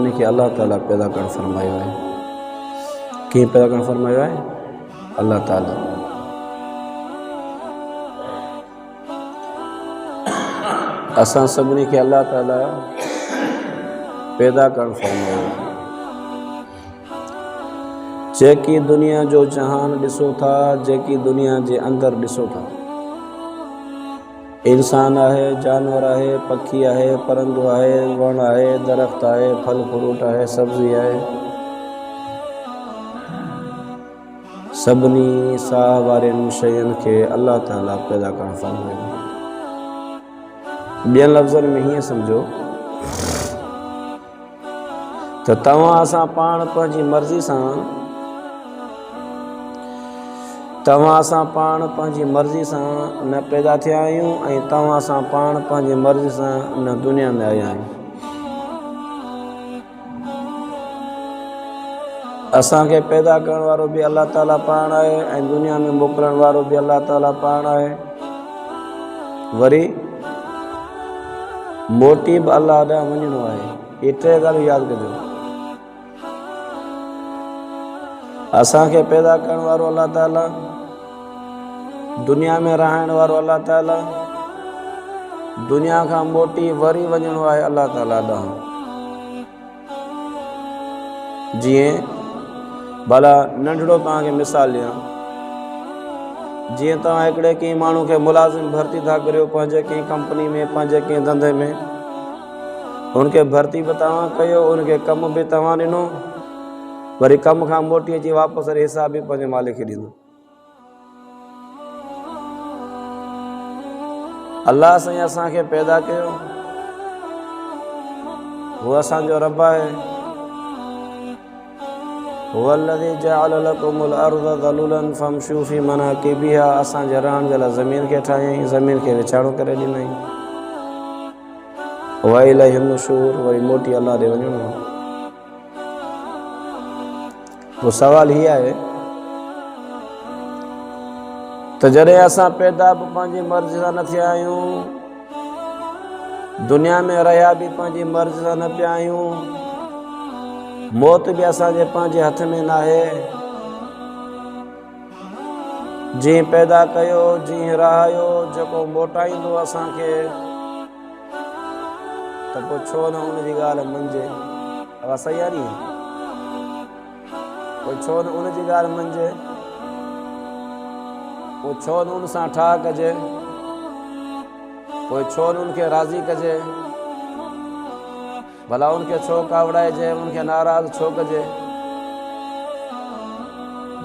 सभिनी खे अल्लाह ताला पैदा करणु फरमायो आहे। कीअं पैदा करणु फरमायो आहे? अल्लाह ताला असां सभिनी खे अल्लाह ताला पैदा करणु फरमायो आहे। जेकी दुनिया जो जहान ॾिसो था, जेकी दुनिया जे अंदरि ॾिसो था, इंसान आहे, जानवर आहे, पखी आहे, परंदो आहे, वण आहे, दरख़्त आहे, फल फ्रूट आहे, सब्ज़ी आहे, सभिनी साह वारनि शयुनि खे अल्लाह ताला पैदा करणु फरमायो। ॿियनि लफ़्ज़नि में हीअं सम्झो त तव्हां असां पाण पंहिंजी मर्ज़ी सां न पैदा थिया आहियूं ऐं तव्हां असां पाण पंहिंजी मर्ज़ी सां न दुनिया में आया आहियूं। असांखे पैदा करण वारो बि अल्लाह ताला पाण आहे ऐं दुनिया में मोकिलण वारो बि अल्लाह ताला पाण आहे। वरी मोटी बि अल्लाह ॾांहुं वञिणो आहे। इहे टे ॻाल्हियूं यादि कजो। असांखे पैदा करण वारो अल्लाह ताला, दुनिया में रहण वारो अल्लाह ताला, दुनिया खां मोटी वरी वञिणो आहे अल्लाह ताला ॾांहुं। जीअं भला नंढड़ो तव्हांखे मिसाल ॾियां, जीअं तव्हां हिकिड़े कंहिं माण्हू खे मुलाज़िम भर्ती था करियो पंहिंजे कंहिं कंपनी में, पंहिंजे कंहिं धंधे में, उनखे भर्ती बि तव्हां कयो, उनखे कमु बि तव्हां ॾिनो, वरी कम खां मोटी अची वापसि वरी हिसाब बि पंहिंजे मालिक खे ॾींदो। अल्लाह साईं असांखे पैदा कयो, हू असांजो रब आहे। हुवल्लज़ी जअल लकुमुल अर्ज़ ज़लूलन फमशू फी मनाकिबिहा। असांजे रहण जे लाइ ज़मीन खे ठाहियईं, ज़मीन खे विछाड़ो करे ॾिनई। व इलैहिन नुशूर, वरी मोटी अल्लाह ॾे वञिणो आहे। पोइ सवाल हीअ आहे त जॾहिं असां पैदा बि पंहिंजी मर्ज़ी सां न थिया आहियूं, दुनिया में रहिया बि पंहिंजी मर्ज़ी सां न पिया आहियूं, मौत बि असांजे पंहिंजे हथ में न आहे। जीअं पैदा कयो, जीअं रहायो, जेको मोटाईंदो असांखे, त पोइ छो न उनजी ॻाल्हि मञिजे। अवा सही आहे नी? पोइ छो न उनजी ॻाल्हि मञिजे, पोइ छो न उन सां ठाह कजे, पोइ छो न उनखे राज़ी कजे, भला उनखे छो कावड़ाइजे, उनखे नाराज़ छो कजे।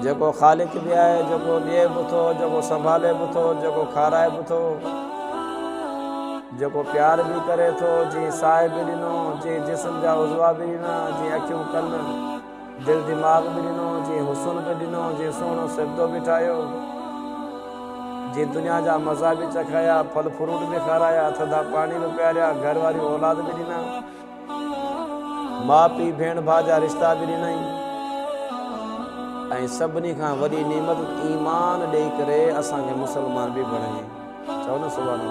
जेको ख़ालिक बि आहे, जेको ॾिए बि थो, जेको संभाले बि थो, जेको खाराए बि थो, जेको प्यार बि करे थो, जीअं साह बि ॾिनो, जीअं जिस्म जा उज़वा बि ॾिना, जीअं अखियूं कन दिलि दिमाग़ बि ॾिनो, जीअं हुस्न बि ॾिनो, जीअं सुहिणो सिबदो बि ठाहियो, जीअं दुनिया जा मज़ा बि चखाया, फल फ्रूट बि खाराया, थधा पाणी बि पीआरिया, घर वारी औलाद बि ॾिना, माउ पीउ भेण भाउ जा रिश्ता बि ॾिनई, ऐं सभिनी खां वॾी नेमत ईमान ॾेई करे असांखे मुस्लमान बि बणाई। चओ न सुभाणे।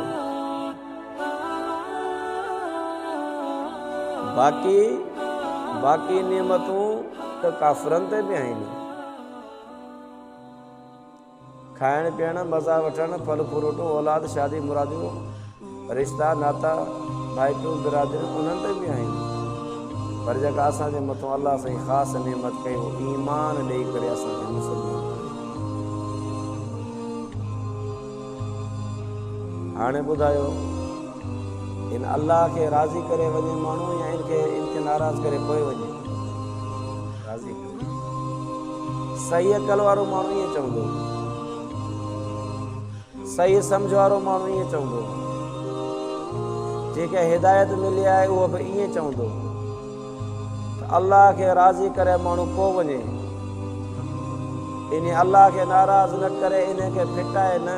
बाक़ी नेमतूं त काफ़िरनि ते बि आहिनि। खाइण पीअण, मज़ा वठण, फल फ्रूट, औलाद, शादी मुरादियूं, रिश्ता नाता, भाइटियूं बिरादरियूं उन्हनि ते बि आहिनि। पर जेका असांजे मथां अल्लाह साईं ख़ासि नेमत कई, उहो ईमान ॾेई करे असांखे मुस्लमान। हाणे ॿुधायो, इन अल्लाह खे राज़ी करे वञे माण्हू या इनखे नाराज़ करे पोइ वञे? राज़ी सही अकल वारो माण्हू ईअं चवंदो, सही सम्झ वारो माण्हू ईअं चवंदो, जेके हिदायत मिली आहे उहो बि ईअं चवंदो त अल्लाह खे राज़ी करे माण्हू पोइ वञे। इन अल्लाह खे नाराज़ न करे इनखे फिटाए न।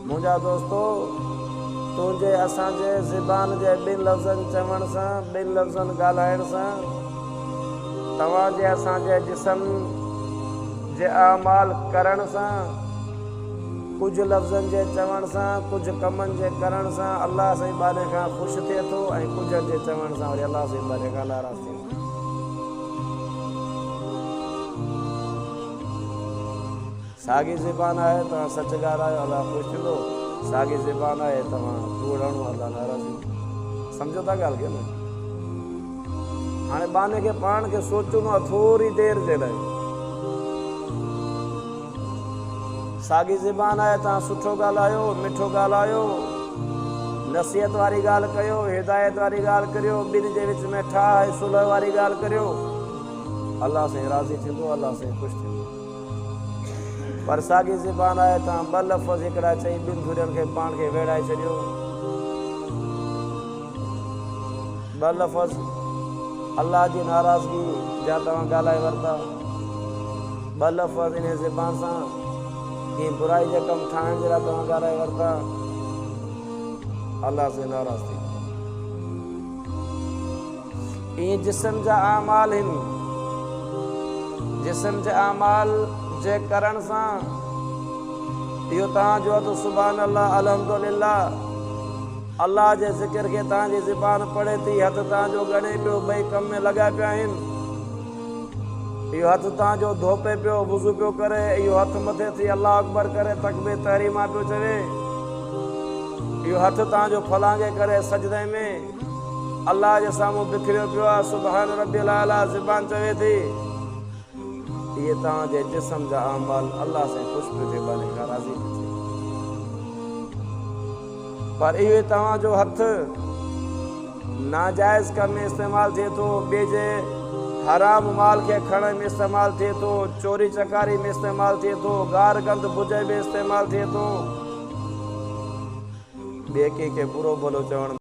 मुंहिंजा दोस्तो, तुंहिंजे असांजे ज़बान जे ॿिनि लफ़्ज़नि चवण सां, ॿिनि लफ़्ज़नि ॻाल्हाइण सां, तव्हांजे असांजे जिस्म जे अमाल करण सां कुछ लफ़्ज़नि जे चवण सां कुछ कमनि जे करण सां अल्लाह साईं बाने खां ख़ुशि थिए थो ऐं कुझ जे चवण सां वरी अल्लाह साईं बाने खां नाराज़ थिए थो। साॻी ज़बान आहे तव्हां सच ॻाल्हायो अल्लाह ख़ुशि थींदो, साॻी ज़बान आहे तव्हां कूड़ हणो अल्लाह नाराज़ थींदो। सम्झो था ॻाल्हि खे न? हाणे बाने खे पाण खे सोचणो आहे थोरी देरि जे लाइ। साॻी ज़बान आहे तव्हां सुठो ॻाल्हायो, मिठो ॻाल्हायो, नसीहत वारी ॻाल्हि कयो, हिदायत वारी ॻाल्हि करियो, ॿिनि जे विच में ठाह ऐं सुलह वारी ॻाल्हि करियो, अल्लाह साईं राज़ी थींदो, अल्लाह साईं ख़ुशि थींदो। पर साॻी ज़बान आहे तव्हां ॿ लफ़्ज़ हिकिड़ा चई ॿिनि धुरियुनि खे पाण खे वेड़ाए छॾियो, ॿ लफ़्ज़ अल्लाह जी नाराज़गी जा तव्हां ॻाल्हाए वरिता, ॿ लफ़्ज़ इन ज़बान सां कंहिं बुराई जा कमु ठाहिण जे लाइ तव्हां ॻाल्हाए वरिता, अल्लाह से नाराज़ थी। ईअं जिस्म जा आमाल आहिनि, जिस्म जे आमाल जे करण सां इहो तव्हांजो हथु सुभान अल्लाह अल्हम्दुलिल्लाह अल्लाह जे ज़िक्र खे तव्हांजी ज़बान पढ़े थी, हथु तव्हांजो ॻणे पियो, ॿई कम में लॻा पिया आहिनि, इहो हथु तव्हांजो धोपे पियो, वुज़ू पियो करे, इहो हथु मथे थी अल्लाह अकबर करे तकबीर तहरीमा पियो चवे, इहो हथु तव्हांजो फलांगे करे सजदे में अल्लाह जे साम्हूं बिखरियो पियो आहे, सुभान रब्बिल आला ज़बान चवे थी, इहे तव्हांजे जिस्म जा अमाल अल्लाह से ख़ुशि पियो थिए, बाने खां राज़ी पियो थिए। पर इहो तव्हांजो हथु नाजाइज़ कम में इस्तेमालु थिए थो, ॿिए जे हराम माल के खणण में इस्तेमाल थिए थो, चोरी चकारी में इस्तेमाल थिए थो, गार गंद बुझे में इस्तेमाल थिए थो, ॿिए कंहिंखे बुरो भलो चवण